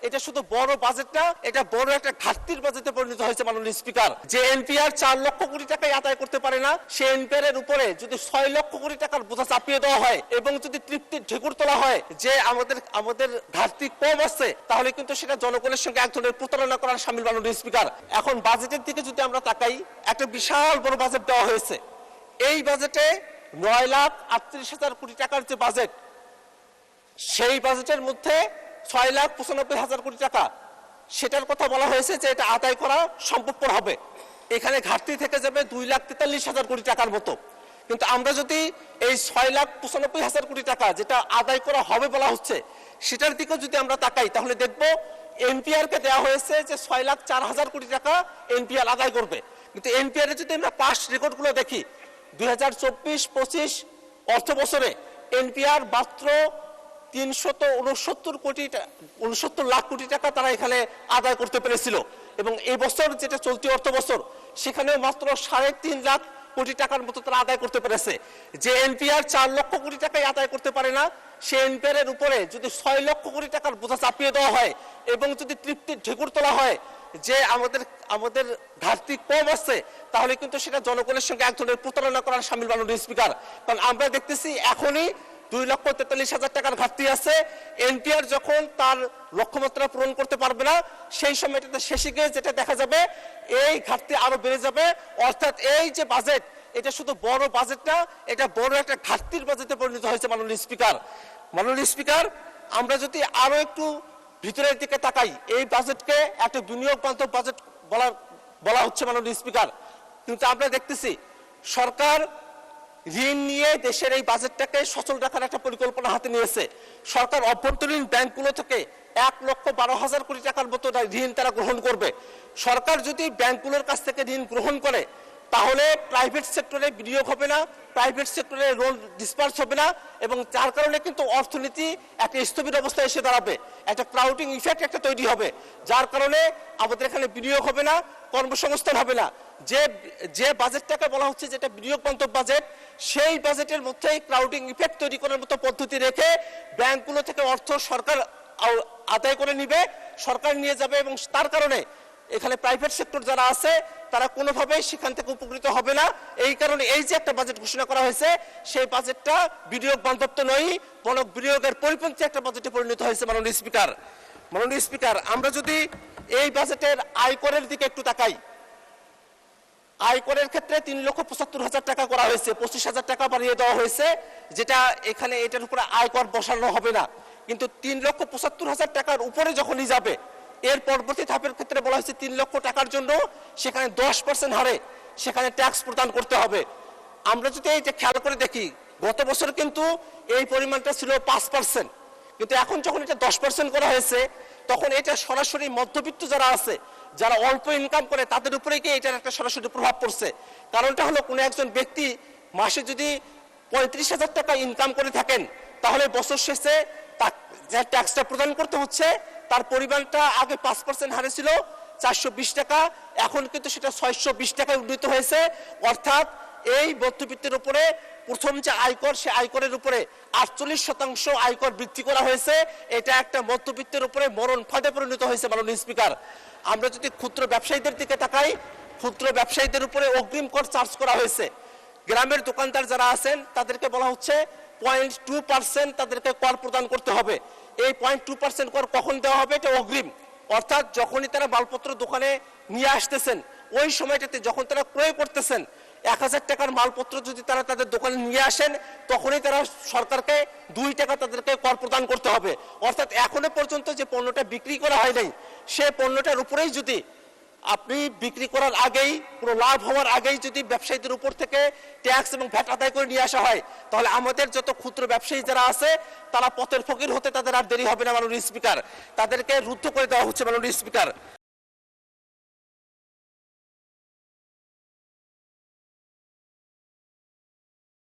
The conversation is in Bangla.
এটা শুধু বড় বাজেট না, এটা বড় একটা ঘাটতির বাজেটে পরিণত হয়েছে মাননীয় স্পিকার। যে এনপিআর 4 লক্ষ কোটি টাকায় আদায় করতে পারে না, সেই এনপিআর এর উপরে যদি 6 লক্ষ কোটি টাকার বোঝা চাপিয়ে দেওয়া হয় এবং যদি তৃপ্তির ঢেকুর তোলা হয় যে আমাদের ঘাটতি কম আছে, তাহলে কিন্তু সেটা জনগণের সঙ্গে এক ধরনের প্রতারণা করার শামিল মাননীয় স্পিকার। এখন বাজেটের দিকে যদি আমরা তাকাই, একটা বিশাল বড় বাজেট দেওয়া হয়েছে। এই বাজেটে 9,38,000 কোটি টাকার যে বাজেট, সেই বাজেটের মধ্যে 6,95,000 কোটি টাকা সেটার কথা বলা হয়েছে যে এটা আদায় করা সম্ভবপর হবে। এখানে ঘাটতি থেকে যাবে 2,43,000 কোটি টাকার মতো। কিন্তু আমরা যদি এই 6,95,000 কোটি টাকা যেটা আদায় করা হবে বলা হচ্ছে, সেটার দিকে যদি আমরা তাকাই, তাহলে দেখব এনপিআর কে দেওয়া হয়েছে যে 6,04,000 কোটি টাকা এনপিআর আদায় করবে। কিন্তু এনপিআর এর যদি আমরা পাস্ট রেকর্ডগুলো দেখি, 2024-25 অর্থ বছরে এনপিআর মাত্র 369 লাখ কোটি টাকা তারা এখানে আদায় করতে পেরেছিল, এবং এই বছর যেটা চলতি অর্থ বছর, সেখানেও মাত্র 3.5 লাখ কোটি টাকার মতো তারা আদায় করতে পেরেছে। যে এনপিআর 4 লক্ষ কোটি টাকায় আদায় করতে পারে না, সেই এনপিআর এর উপরে যদি 6 লক্ষ কোটি টাকার বোঝা চাপিয়ে দেওয়া হয় এবং যদি তৃপ্তির ঢেকুর তোলা হয় যে আমাদের ঘাটতি কম আছে, তাহলে কিন্তু সেটা জনগণের সঙ্গে এক ধরনের প্রতারণা করার শামিল মাননীয় স্পিকার। কারণ আমরা দেখতেছি এখনই 2,43,000 টাকার ঘাটতি আছে। এনপিআর যখন তার লক্ষ্যমাত্রা পূরণ করতে পারবে না, সেই সময়টাতে শেষে গিয়ে যেটা দেখা যাবে, এই ঘাটতি আরো বেড়ে যাবে। অর্থাৎ এই যে বাজেট, এটা শুধু বড় বাজেট না, এটা বড় একটা ঘাটতির বাজেটে পরিণত হয়েছে মাননীয় স্পিকার। মাননীয় স্পিকার, আমরা যদি আরো একটু ভিতরের দিকে তাকাই, এই বাজেটকে একটা বিনিয়োগ বান্ধব বাজেট বলা হচ্ছে মাননীয় স্পিকার। কিন্তু আমরা দেখতেছি সরকার ঋণ নিয়ে দেশের এই বাজেটটাকে সচল রাখার একটা পরিকল্পনা হাতে নিয়েছে। সরকার অভ্যন্তরীণ ব্যাংকগুলো থেকে 1,12,000 কোটি টাকার মতো ঋণ তারা গ্রহণ করবে। সরকার যদি ব্যাংকগুলোর কাছ থেকে ঋণ গ্রহণ করে, তাহলে প্রাইভেট সেক্টরে বিনিয়োগ হবে না, প্রাইভেট সেক্টরে লোন ডিসপার্স হবে না, এবং যার কারণে কিন্তু অর্থনীতি একটা স্থবির অবস্থায় এসে দাঁড়াবে, একটা ক্রাউডিং ইফেক্ট একটা তৈরি হবে, যার কারণে আমাদের এখানে বিনিয়োগ হবে না, কর্মসংস্থান হবে না। যে বাজেটটাকে বলা হচ্ছে যেটা বিনিয়োগ বান্ধব বাজেট, সেই বাজেটের মধ্যে ক্রাউডিং ইফেক্ট তৈরি করার মতো পদ্ধতি রেখে ব্যাংকগুলো থেকে অর্থ সরকার আদায় করে নিবে, সরকার নিয়ে যাবে, এবং তার কারণে এখানে প্রাইভেট সেক্টর যারা আছে তারা কোনোভাবেই সেখান থেকে উপকৃত হবে না। এই কারণে এই যে একটা বাজেট ঘোষণা করা হয়েছে, সেই বাজেটটা বিনিয়োগ বান্ধব তো নয়, বরং বিনিয়োগের পরিপন্থী একটা বাজেটে পরিণত হয়েছে মাননীয় স্পিকার। মাননীয় স্পিকার, আমরা যদি এই বাজেটের আয়করের দিকে একটু তাকাই, আয়করের ক্ষেত্রে 3,75,000 টাকা করা হয়েছে, 25,000 টাকা বাড়িয়ে দেওয়া হয়েছে, যেটা এখানে এটার উপরে আয়কর বসানো হবে না। কিন্তু 3,75,000 টাকার উপরে যখনই যাবে, এর পরবর্তী ধাপের ক্ষেত্রে বলা হয়েছে 3 লক্ষ টাকার জন্য সেখানে 10% হারে সেখানে ট্যাক্স প্রদান করতে হবে। আমরা যদি এইটা খেয়াল করে দেখি, গত বছর কিন্তু এই পরিমাণটা ছিল 5%, কিন্তু এখন যখন এটা 10% করা হয়েছে, তখন এটা সরাসরি মধ্যবিত্ত যারা আছে, যারা অল্প ইনকাম করে, তাদের উপরে গিয়ে এটার একটা সরাসরি প্রভাব পড়ছে। কারণটা হলো, কোনো একজন ব্যক্তি মাসে যদি 35,000 টাকা ইনকাম করে থাকেন, তাহলে বছর শেষে যে ট্যাক্সটা প্রদান করতে হচ্ছে, তার পরিমাণটা আগে 5% হারে ছিল 420 টাকা, এখন কিন্তু সেটা 620 টাকায় উন্নীত হয়েছে। অর্থাৎ এই মধ্যবিত্তের উপরে প্রথম যে আয়কর, সে আয়করের উপরে 48% আয়কর বৃদ্ধি করা হয়েছে। এটা একটা মধ্যবিত্তের উপরে মরণ ফাঁদে পরিণত হয়েছে মাননীয় স্পিকার। আমরা যদি ক্ষুদ্র ব্যবসায়ীদের দিকে তাকাই, ক্ষুদ্র ব্যবসায়ীদের উপরে অগ্রিম কর চার্জ করা হয়েছে। গ্রামের দোকানদার যারা আছেন তাদেরকে বলা হচ্ছে 0.2% তাদেরকে কর প্রদান করতে হবে। এই 0.2% কর কখন দেওয়া হবে? এটা অগ্রিম, অর্থাৎ যখনই তারা মালপত্র দোকানে নিয়ে আসতেছেন, ওই সময়টাতে যখন তারা ক্রয় করতেছেন, 1,000 টাকার মালপত্র যদি তারা তাদের দোকানে নিয়ে আসেন, তখনই তারা সরকারকে 2 টাকা তাদেরকে কর প্রদান করতে হবে। অর্থাৎ এখনো পর্যন্ত যে পণ্যটা বিক্রি করা হয় নাই, সে পণ্যটার উপরেই যদি আপনি বিক্রি করার আগেই, কোনো লাভ হওয়ার আগেই যদি ব্যবসায়ীদের উপর থেকে ট্যাক্স এবং ভ্যাট আদায় করে নিয়ে আসা হয়, তাহলে আমাদের যত ক্ষুদ্র ব্যবসায়ী যারা আছে, তারা পথের ফকির হতে তাদের আর দেরি হবে না মাননীয় স্পিকার। তাদেরকে রুদ্ধ করে দেওয়া হচ্ছে মাননীয় স্পিকার।